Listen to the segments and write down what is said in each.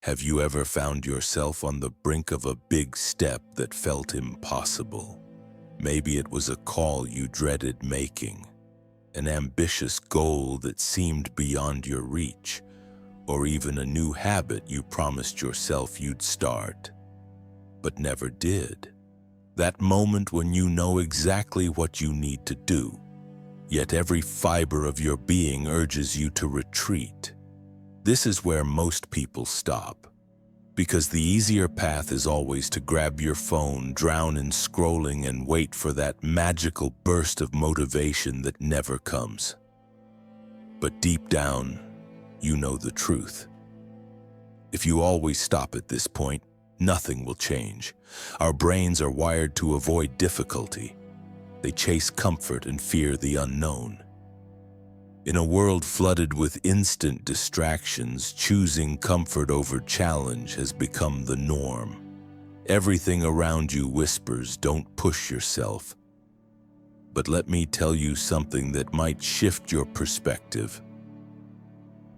Have you ever found yourself on the brink of a big step that felt impossible? Maybe it was a call you dreaded making, an ambitious goal that seemed beyond your reach, or even a new habit you promised yourself you'd start, but never did. That moment when you know exactly what you need to do, yet every fiber of your being urges you to retreat. This is where most people stop, because the easier path is always to grab your phone, drown in scrolling, and wait for that magical burst of motivation that never comes. But deep down, you know the truth. If you always stop at this point, nothing will change. Our brains are wired to avoid difficulty. They chase comfort and fear the unknown. In a world flooded with instant distractions, choosing comfort over challenge has become the norm. Everything around you whispers, "Don't push yourself." But let me tell you something that might shift your perspective.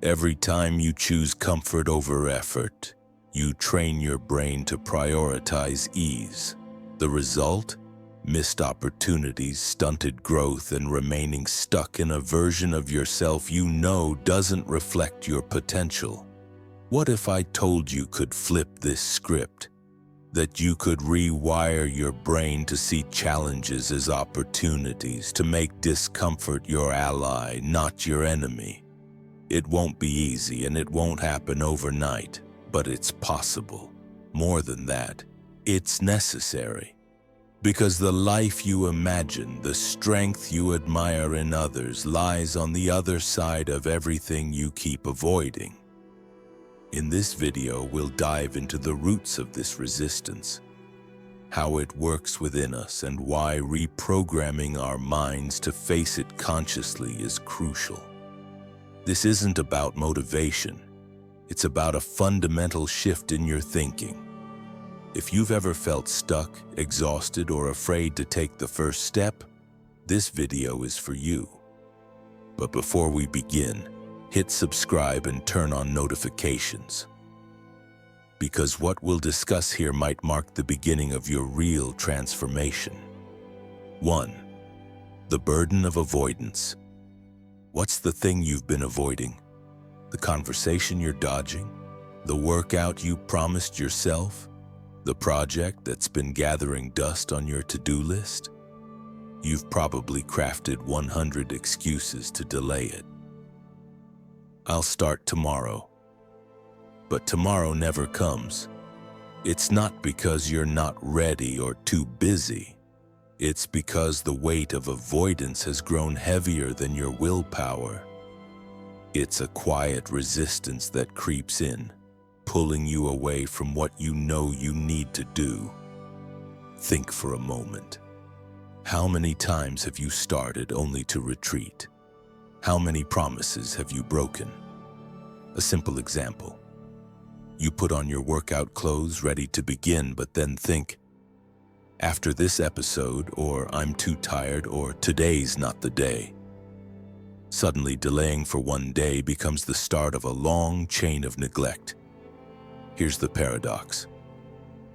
Every time you choose comfort over effort, you train your brain to prioritize ease. The result? Missed opportunities, stunted growth, and remaining stuck in a version of yourself you know doesn't reflect your potential. What if I told you could flip this script? That you could rewire your brain to see challenges as opportunities, to make discomfort your ally, not your enemy. It won't be easy and it won't happen overnight, but it's possible. More than that, it's necessary. Because the life you imagine, the strength you admire in others, lies on the other side of everything you keep avoiding. In this video, we'll dive into the roots of this resistance, how it works within us, and why reprogramming our minds to face it consciously is crucial. This isn't about motivation. It's about a fundamental shift in your thinking. If you've ever felt stuck, exhausted, or afraid to take the first step, this video is for you. But before we begin, hit subscribe and turn on notifications. Because what we'll discuss here might mark the beginning of your real transformation. 1. The burden of avoidance. What's the thing you've been avoiding? The conversation you're dodging? The workout you promised yourself? The project that's been gathering dust on your to-do list? You've probably crafted 100 excuses to delay it. I'll start tomorrow. But tomorrow never comes. It's not because you're not ready or too busy. It's because the weight of avoidance has grown heavier than your willpower. It's a quiet resistance that creeps in, pulling you away from what you know you need to do. Think for a moment. How many times have you started only to retreat? How many promises have you broken? A simple example. You put on your workout clothes ready to begin, but then think, "After this episode," or "I'm too tired," or "Today's not the day." Suddenly, delaying for one day becomes the start of a long chain of neglect. Here's the paradox.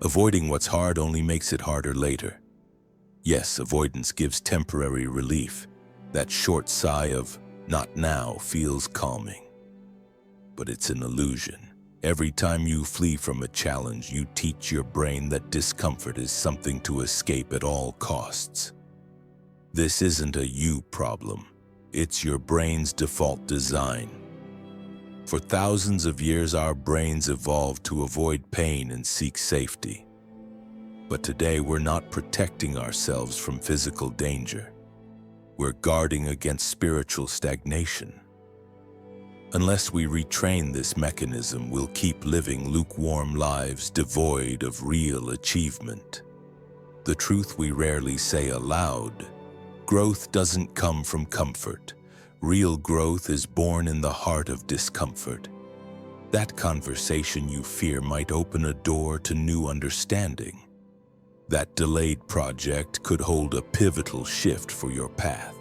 Avoiding what's hard only makes it harder later. Yes, avoidance gives temporary relief. That short sigh of "not now" feels calming. But it's an illusion. Every time you flee from a challenge, you teach your brain that discomfort is something to escape at all costs. This isn't a you problem. It's your brain's default design. For thousands of years, our brains evolved to avoid pain and seek safety. But today, we're not protecting ourselves from physical danger. We're guarding against spiritual stagnation. Unless we retrain this mechanism, we'll keep living lukewarm lives devoid of real achievement. The truth we rarely say aloud: growth doesn't come from comfort. Real growth is born in the heart of discomfort. That conversation you fear might open a door to new understanding. That delayed project could hold a pivotal shift for your path.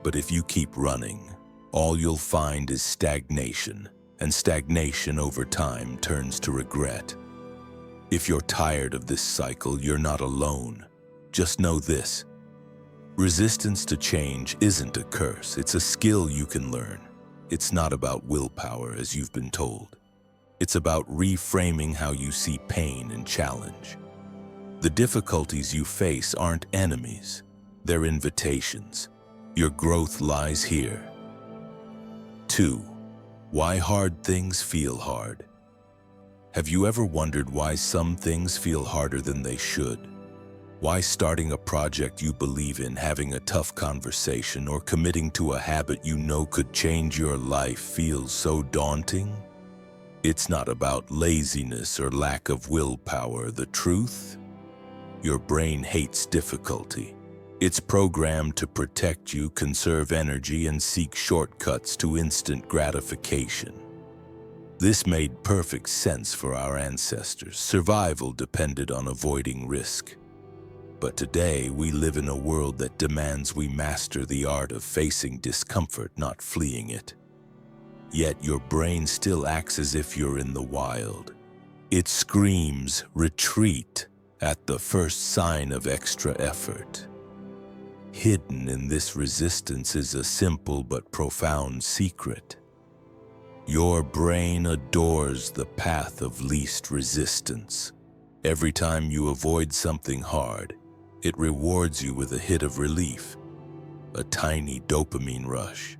But if you keep running, all you'll find is stagnation, and stagnation over time turns to regret. If you're tired of this cycle, you're not alone. Just know this: resistance to change isn't a curse, it's a skill you can learn. It's not about willpower, as you've been told. It's about reframing how you see pain and challenge. The difficulties you face aren't enemies, they're invitations. Your growth lies here. 2. Why hard things feel hard. Have you ever wondered why some things feel harder than they should? Why starting a project you believe in, having a tough conversation, or committing to a habit you know could change your life feels so daunting? It's not about laziness or lack of willpower. The truth? Your brain hates difficulty. It's programmed to protect you, conserve energy, and seek shortcuts to instant gratification. This made perfect sense for our ancestors. Survival depended on avoiding risk. But today, we live in a world that demands we master the art of facing discomfort, not fleeing it. Yet your brain still acts as if you're in the wild. It screams, retreat, at the first sign of extra effort. Hidden in this resistance is a simple but profound secret. Your brain adores the path of least resistance. Every time you avoid something hard, it rewards you with a hit of relief, a tiny dopamine rush.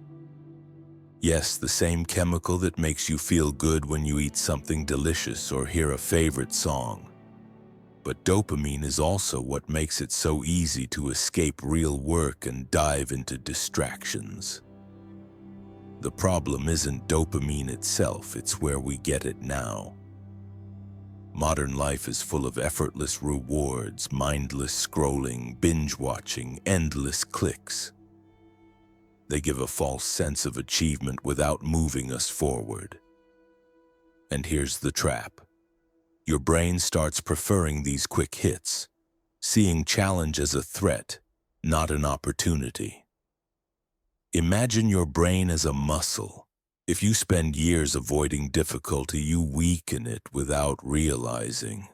Yes, the same chemical that makes you feel good when you eat something delicious or hear a favorite song. But dopamine is also what makes it so easy to escape real work and dive into distractions. The problem isn't dopamine itself, it's where we get it now. Modern life is full of effortless rewards, mindless scrolling, binge-watching, endless clicks. They give a false sense of achievement without moving us forward. And here's the trap. Your brain starts preferring these quick hits, seeing challenge as a threat, not an opportunity. Imagine your brain as a muscle. If you spend years avoiding difficulty, you weaken it without realizing.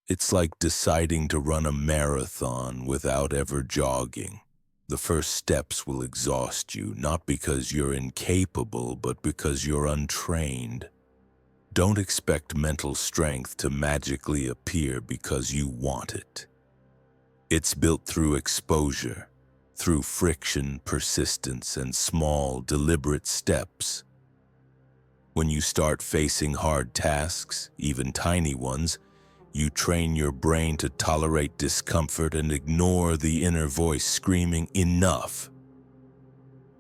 It's like deciding to run a marathon without ever jogging. The first steps will exhaust you, not because you're incapable, but because you're untrained. Don't expect mental strength to magically appear because you want it. It's built through exposure, through friction, persistence, and small, deliberate steps. When you start facing hard tasks, even tiny ones, you train your brain to tolerate discomfort and ignore the inner voice screaming, "Enough."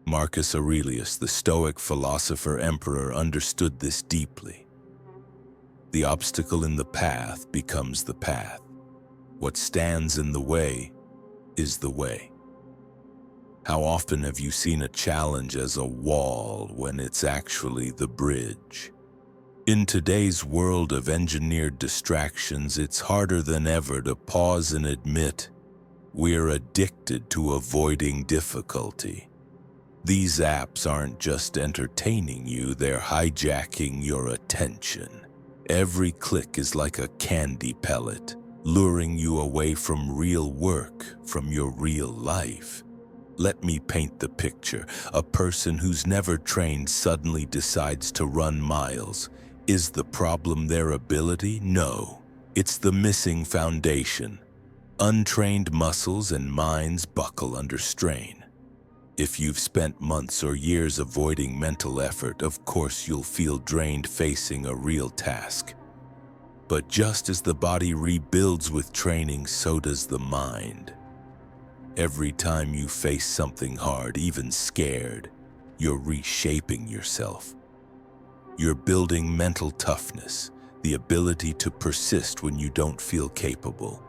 Marcus Aurelius, the Stoic philosopher-emperor, understood this deeply. The obstacle in the path becomes the path. What stands in the way is the way. How often have you seen a challenge as a wall when it's actually the bridge? In today's world of engineered distractions, it's harder than ever to pause and admit we're addicted to avoiding difficulty. These apps aren't just entertaining you, they're hijacking your attention. Every click is like a candy pellet, luring you away from real work, from your real life. Let me paint the picture. A person who's never trained suddenly decides to run miles. Is the problem their ability? No. It's the missing foundation. Untrained muscles and minds buckle under strain. If you've spent months or years avoiding mental effort, of course you'll feel drained facing a real task. But just as the body rebuilds with training, so does the mind. Every time you face something hard, even scared, you're reshaping yourself. You're building mental toughness, the ability to persist when you don't feel capable.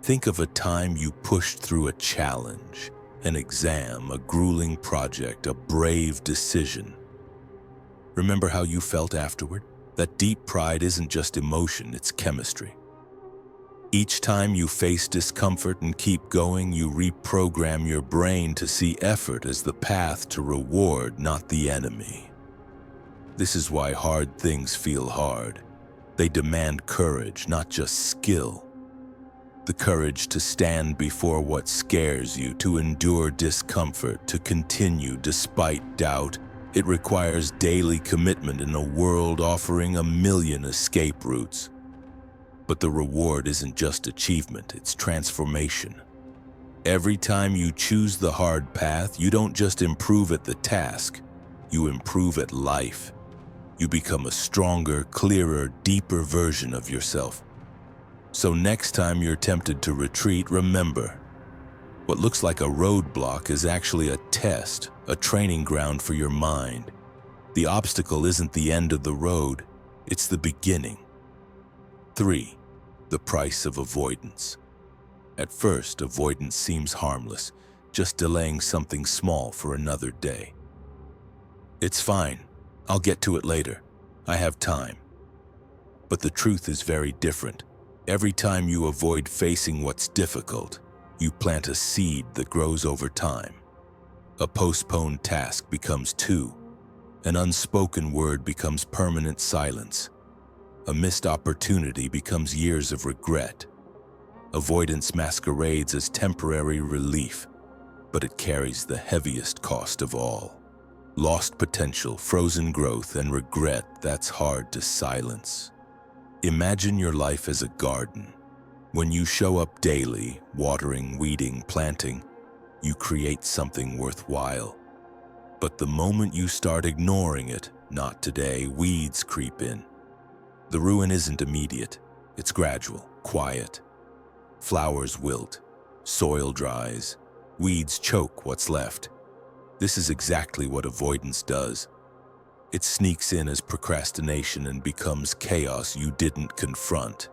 Think of a time you pushed through a challenge, an exam, a grueling project, a brave decision. Remember how you felt afterward? That deep pride isn't just emotion, it's chemistry. Each time you face discomfort and keep going, you reprogram your brain to see effort as the path to reward, not the enemy. This is why hard things feel hard. They demand courage, not just skill. The courage to stand before what scares you, to endure discomfort, to continue despite doubt. It requires daily commitment in a world offering a million escape routes. But the reward isn't just achievement, it's transformation. Every time you choose the hard path, you don't just improve at the task, you improve at life. You become a stronger, clearer, deeper version of yourself. So next time you're tempted to retreat, remember, what looks like a roadblock is actually a test, a training ground for your mind. The obstacle isn't the end of the road, it's the beginning. 3. The price of avoidance. At first, avoidance seems harmless, just delaying something small for another day. It's fine, I'll get to it later. I have time. But the truth is very different. Every time you avoid facing what's difficult, you plant a seed that grows over time. A postponed task becomes 2. An unspoken word becomes permanent silence. A missed opportunity becomes years of regret. Avoidance masquerades as temporary relief, but it carries the heaviest cost of all. Lost potential, frozen growth, and regret that's hard to silence. Imagine your life as a garden. When you show up daily, watering, weeding, planting, you create something worthwhile. But the moment you start ignoring it, not today, weeds creep in. The ruin isn't immediate, it's gradual, quiet. Flowers wilt, soil dries, weeds choke what's left. This is exactly what avoidance does. It sneaks in as procrastination and becomes chaos you didn't confront.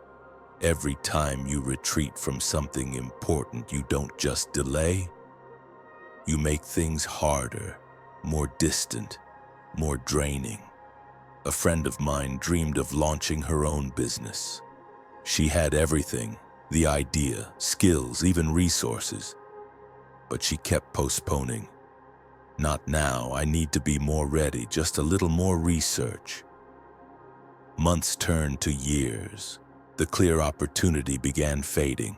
Every time you retreat from something important, you don't just delay, you make things harder, more distant, more draining. A friend of mine dreamed of launching her own business. She had everything, the idea, skills, even resources. But she kept postponing. Not now, I need to be more ready, just a little more research. Months turned to years. The clear opportunity began fading.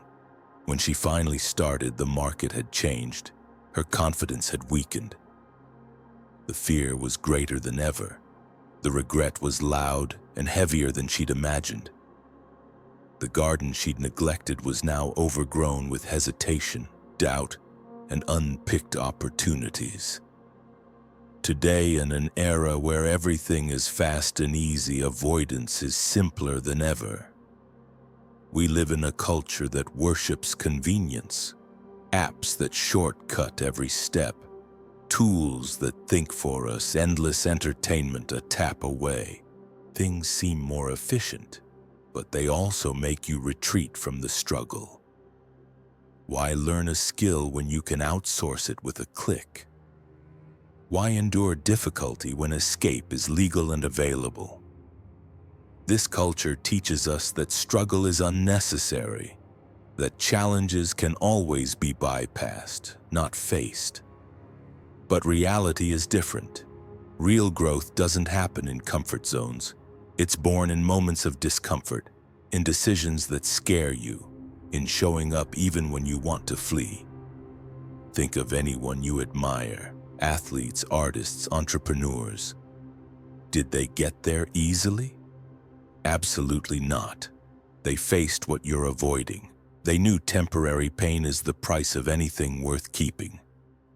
When she finally started, the market had changed. Her confidence had weakened. The fear was greater than ever. The regret was loud and heavier than she'd imagined. The garden she'd neglected was now overgrown with hesitation, doubt, and unpicked opportunities. Today, in an era where everything is fast and easy, avoidance is simpler than ever. We live in a culture that worships convenience, apps that shortcut every step, tools that think for us, endless entertainment a tap away. Things seem more efficient, but they also make you retreat from the struggle. Why learn a skill when you can outsource it with a click? Why endure difficulty when escape is legal and available? This culture teaches us that struggle is unnecessary, that challenges can always be bypassed, not faced. But reality is different. Real growth doesn't happen in comfort zones. It's born in moments of discomfort, in decisions that scare you, in showing up even when you want to flee. Think of anyone you admire. Athletes, artists, entrepreneurs. Did they get there easily? Absolutely not. They faced what you're avoiding. They knew temporary pain is the price of anything worth keeping.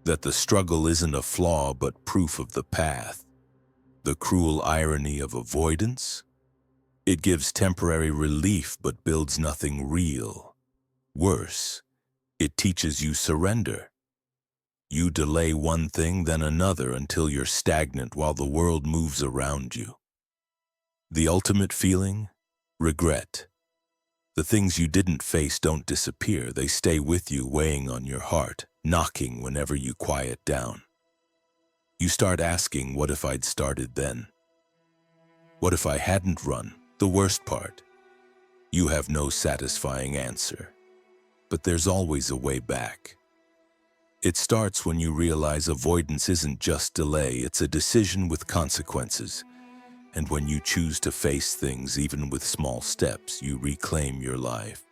That the struggle isn't a flaw but proof of the path. The cruel irony of avoidance? It gives temporary relief but builds nothing real. Worse, it teaches you surrender. You delay one thing, then another until you're stagnant while the world moves around you. The ultimate feeling? Regret. The things you didn't face don't disappear. They stay with you, weighing on your heart, knocking whenever you quiet down. You start asking, what if I'd started then? What if I hadn't run? The worst part. You have no satisfying answer. But there's always a way back. It starts when you realize avoidance isn't just delay, it's a decision with consequences. And when you choose to face things, even with small steps, you reclaim your life.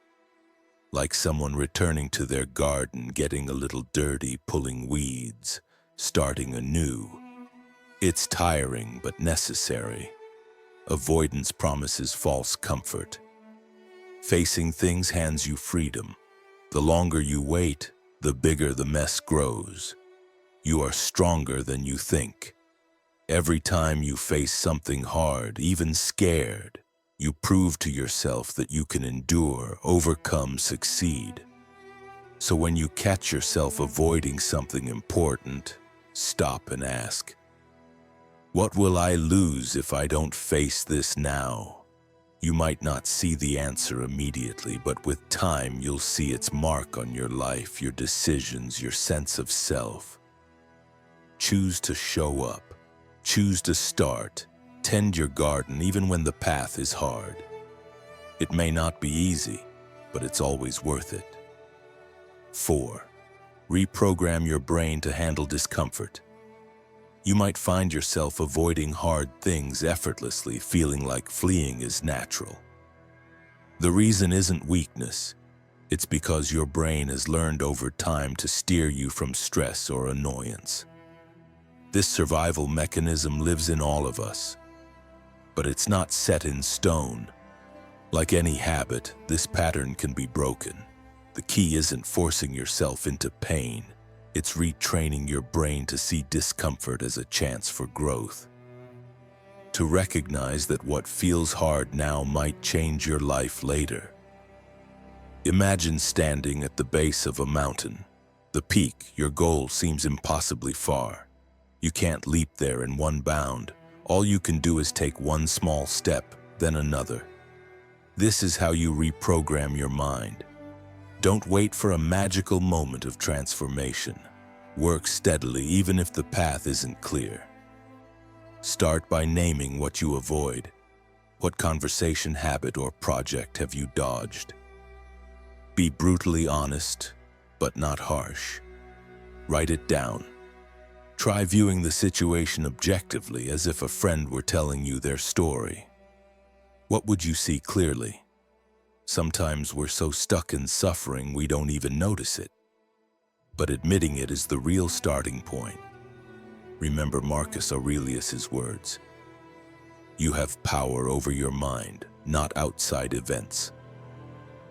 Like someone returning to their garden, getting a little dirty, pulling weeds, starting anew. It's tiring but necessary. Avoidance promises false comfort. Facing things hands you freedom. The longer you wait, the bigger the mess grows. You are stronger than you think. Every time you face something hard, even scared, you prove to yourself that you can endure, overcome, succeed. So when you catch yourself avoiding something important, stop and ask, what will I lose if I don't face this now? You might not see the answer immediately, but with time you'll see its mark on your life, your decisions, your sense of self. Choose to show up. Choose to start. Tend your garden even when the path is hard. It may not be easy, but it's always worth it. 4. Reprogram your brain to handle discomfort. You might find yourself avoiding hard things effortlessly, feeling like fleeing is natural. The reason isn't weakness. It's because your brain has learned over time to steer you from stress or annoyance. This survival mechanism lives in all of us, but it's not set in stone. Like any habit, this pattern can be broken. The key isn't forcing yourself into pain. It's retraining your brain to see discomfort as a chance for growth. To recognize that what feels hard now might change your life later. Imagine standing at the base of a mountain. The peak, your goal, seems impossibly far. You can't leap there in one bound. All you can do is take one small step, then another. This is how you reprogram your mind. Don't wait for a magical moment of transformation. Work steadily even if the path isn't clear. Start by naming what you avoid. What conversation, habit, or project have you dodged? Be brutally honest, but not harsh. Write it down. Try viewing the situation objectively, as if a friend were telling you their story. What would you see clearly? Sometimes we're so stuck in suffering we don't even notice it. But admitting it is the real starting point. Remember Marcus Aurelius' words. You have power over your mind, not outside events.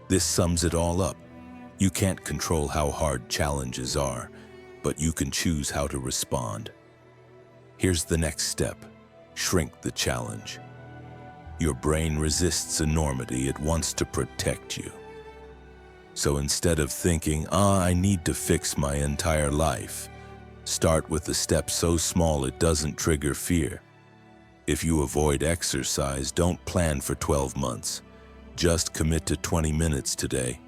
This sums it all up. You can't control how hard challenges are, but you can choose how to respond. Here's the next step. Shrink the challenge. Your brain resists enormity. It wants to protect you. So instead of thinking, I need to fix my entire life, start with a step so small it doesn't trigger fear. If you avoid exercise, don't plan for 12 months. Just commit to 20 minutes today.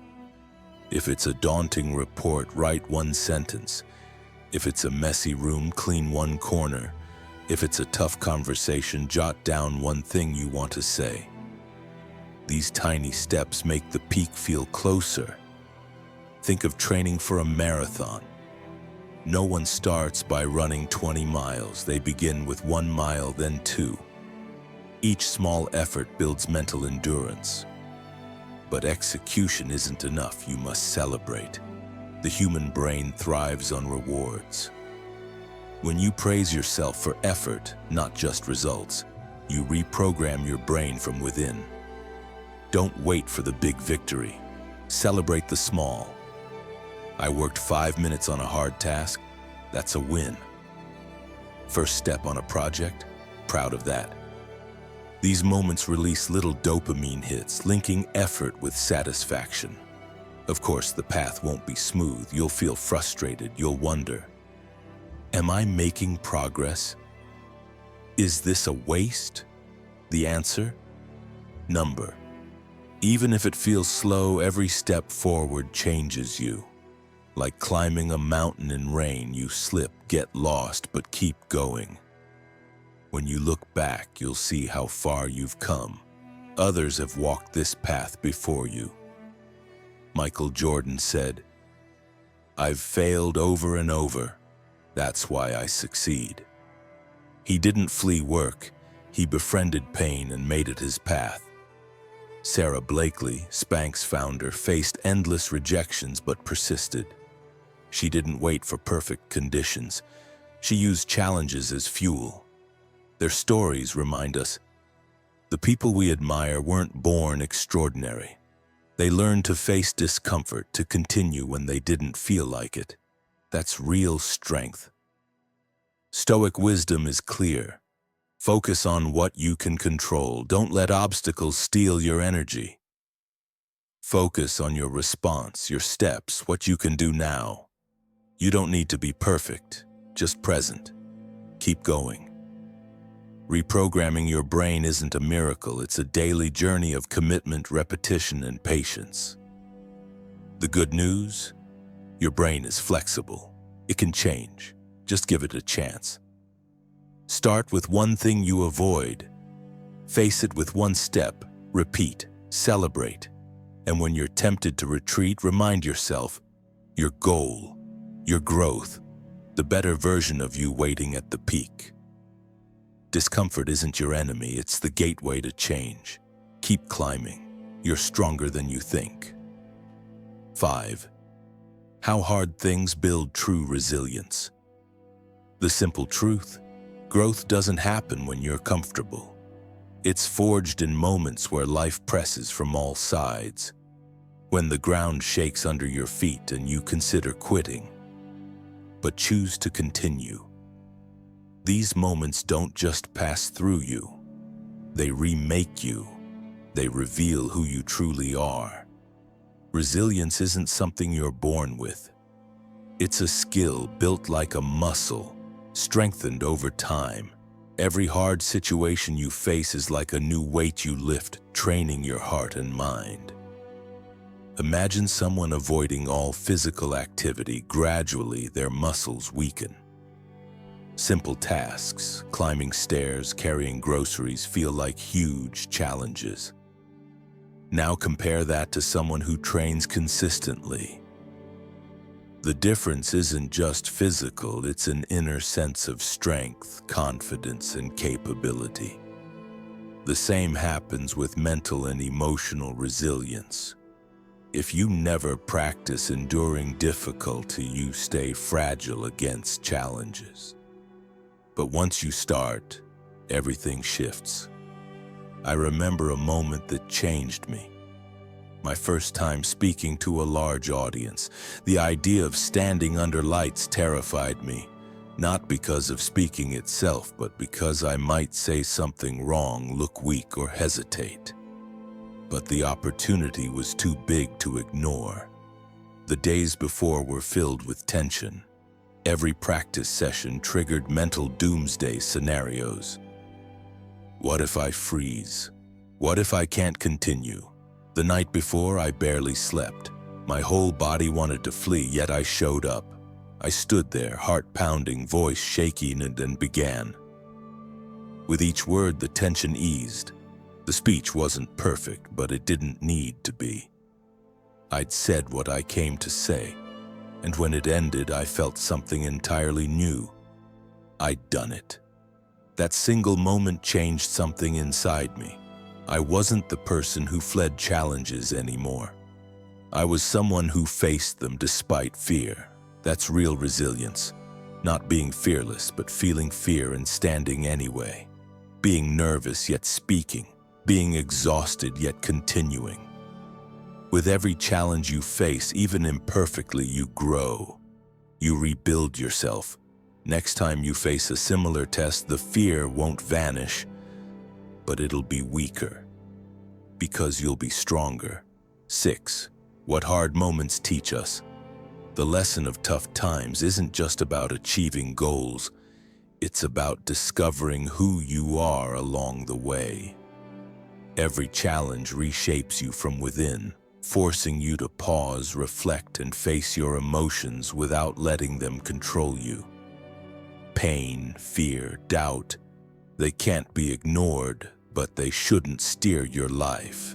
If it's a daunting report, write one sentence. If it's a messy room, clean one corner. If it's a tough conversation, jot down one thing you want to say. These tiny steps make the peak feel closer. Think of training for a marathon. No one starts by running 20 miles. They begin with 1 mile, then 2. Each small effort builds mental endurance. But execution isn't enough. You must celebrate. The human brain thrives on rewards. When you praise yourself for effort, not just results, you reprogram your brain from within. Don't wait for the big victory. Celebrate the small. I worked 5 minutes on a hard task. That's a win. First step on a project. Proud of that. These moments release little dopamine hits, linking effort with satisfaction. Of course, the path won't be smooth. You'll feel frustrated. You'll wonder, am I making progress? Is this a waste? The answer? Number. Even if it feels slow, every step forward changes you. Like climbing a mountain in rain, you slip, get lost, but keep going. When you look back, you'll see how far you've come. Others have walked this path before you. Michael Jordan said, "I've failed over and over. That's why I succeed." He didn't flee work. He befriended pain and made it his path. Sarah Blakely, Spanx founder, faced endless rejections but persisted. She didn't wait for perfect conditions. She used challenges as fuel. Their stories remind us the people we admire weren't born extraordinary. They learned to face discomfort, to continue when they didn't feel like it. That's real strength. Stoic wisdom is clear. Focus on what you can control. Don't let obstacles steal your energy. Focus on your response, your steps, what you can do now. You don't need to be perfect, just present. Keep going. Reprogramming your brain isn't a miracle, it's a daily journey of commitment, repetition, and patience. The good news? Your brain is flexible. It can change. Just give it a chance. Start with one thing you avoid. Face it with one step. Repeat. Celebrate. And when you're tempted to retreat, remind yourself, your goal, your growth, the better version of you waiting at the peak. Discomfort isn't your enemy, it's the gateway to change. Keep climbing. You're stronger than you think. 5. How hard things build true resilience. The simple truth: growth doesn't happen when you're comfortable. It's forged in moments where life presses from all sides, when the ground shakes under your feet and you consider quitting, but choose to continue. These moments don't just pass through you. They remake you. They reveal who you truly are. Resilience isn't something you're born with. It's a skill built like a muscle, strengthened over time. Every hard situation you face is like a new weight you lift, training your heart and mind. Imagine someone avoiding all physical activity. Gradually, their muscles weaken. Simple tasks, climbing stairs, carrying groceries, feel like huge challenges. Now compare that to someone who trains consistently. The difference isn't just physical, it's an inner sense of strength, confidence, and capability. The same happens with mental and emotional resilience. If you never practice enduring difficulty, you stay fragile against challenges. But once you start, everything shifts. I remember a moment that changed me. My first time speaking to a large audience. The idea of standing under lights terrified me, not because of speaking itself, but because I might say something wrong, look weak, or hesitate. But the opportunity was too big to ignore. The days before were filled with tension. Every practice session triggered mental doomsday scenarios. What if I freeze? What if I can't continue? The night before, I barely slept. My whole body wanted to flee, yet I showed up. I stood there, heart pounding, voice shaking, and began. With each word, the tension eased. The speech wasn't perfect, but it didn't need to be. I'd said what I came to say, and when it ended, I felt something entirely new. I'd done it. That single moment changed something inside me. I wasn't the person who fled challenges anymore. I was someone who faced them despite fear. That's real resilience. Not being fearless, but feeling fear and standing anyway. Being nervous yet speaking. Being exhausted yet continuing. With every challenge you face, even imperfectly, you grow. You rebuild yourself. Next time you face a similar test, the fear won't vanish, but it'll be weaker, because you'll be stronger. 6. What hard moments teach us. The lesson of tough times isn't just about achieving goals. It's about discovering who you are along the way. Every challenge reshapes you from within, forcing you to pause, reflect, and face your emotions without letting them control you. Pain, fear, doubt, they can't be ignored, but they shouldn't steer your life.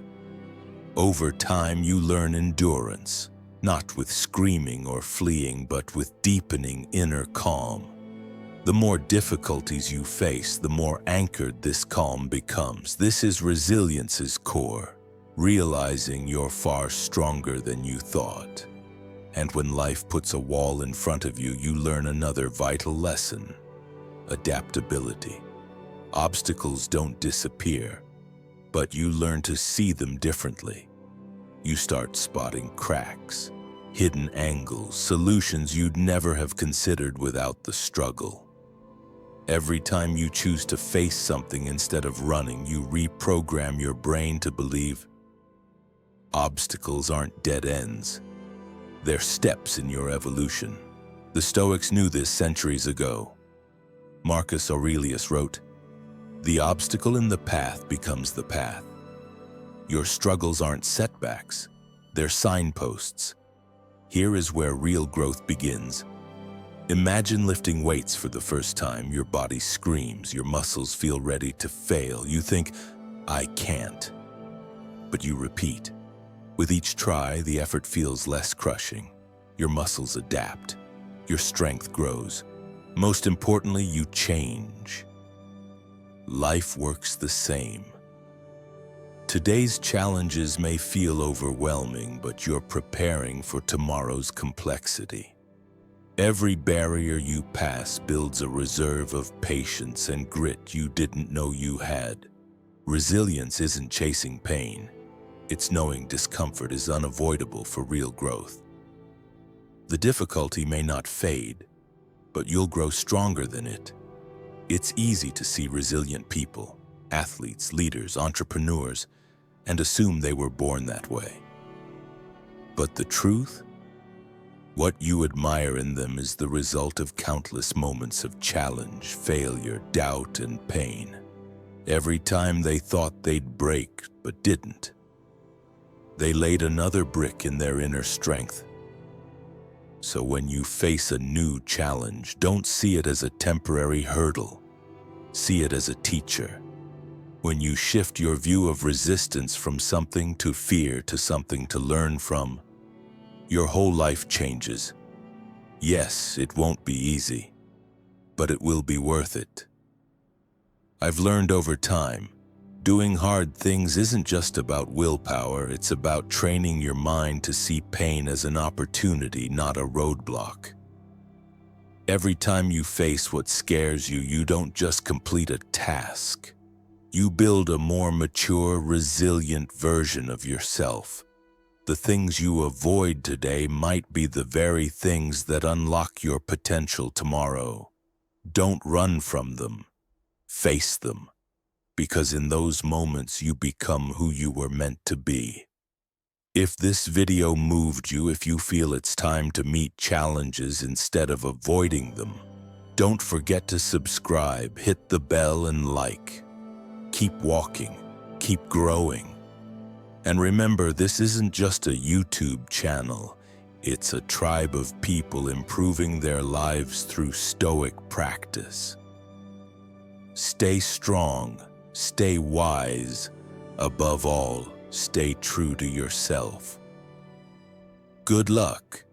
Over time, you learn endurance, not with screaming or fleeing, but with deepening inner calm. The more difficulties you face, the more anchored this calm becomes. This is resilience's core, realizing you're far stronger than you thought. And when life puts a wall in front of you, you learn another vital lesson: adaptability. Obstacles don't disappear, but you learn to see them differently. You start spotting cracks, hidden angles, solutions you'd never have considered without the struggle. Every time you choose to face something instead of running, you reprogram your brain to believe obstacles aren't dead ends. They're steps in your evolution. The Stoics knew this centuries ago. Marcus Aurelius wrote, "The obstacle in the path becomes the path." Your struggles aren't setbacks, they're signposts. Here is where real growth begins. Imagine lifting weights for the first time. Your body screams, your muscles feel ready to fail. You think, "I can't." But you repeat. With each try, the effort feels less crushing. Your muscles adapt. Your strength grows. Most importantly, you change. Life works the same. Today's challenges may feel overwhelming, but you're preparing for tomorrow's complexity. Every barrier you pass builds a reserve of patience and grit you didn't know you had. Resilience isn't chasing pain. It's knowing discomfort is unavoidable for real growth. The difficulty may not fade, but you'll grow stronger than it. It's easy to see resilient people, athletes, leaders, entrepreneurs, and assume they were born that way. But the truth? What you admire in them is the result of countless moments of challenge, failure, doubt, and pain. Every time they thought they'd break, but didn't, they laid another brick in their inner strength. So when you face a new challenge, don't see it as a temporary hurdle. See it as a teacher. When you shift your view of resistance from something to fear to something to learn from, your whole life changes. Yes, it won't be easy, but it will be worth it. I've learned over time, doing hard things isn't just about willpower, it's about training your mind to see pain as an opportunity, not a roadblock. Every time you face what scares you, you don't just complete a task. You build a more mature, resilient version of yourself. The things you avoid today might be the very things that unlock your potential tomorrow. Don't run from them. Face them. Because in those moments you become who you were meant to be. If this video moved you, if you feel it's time to meet challenges instead of avoiding them, don't forget to subscribe, hit the bell, and like. Keep walking. Keep growing. And remember, this isn't just a YouTube channel. It's a tribe of people improving their lives through Stoic practice. Stay strong, stay wise. Above all, stay true to yourself. Good luck.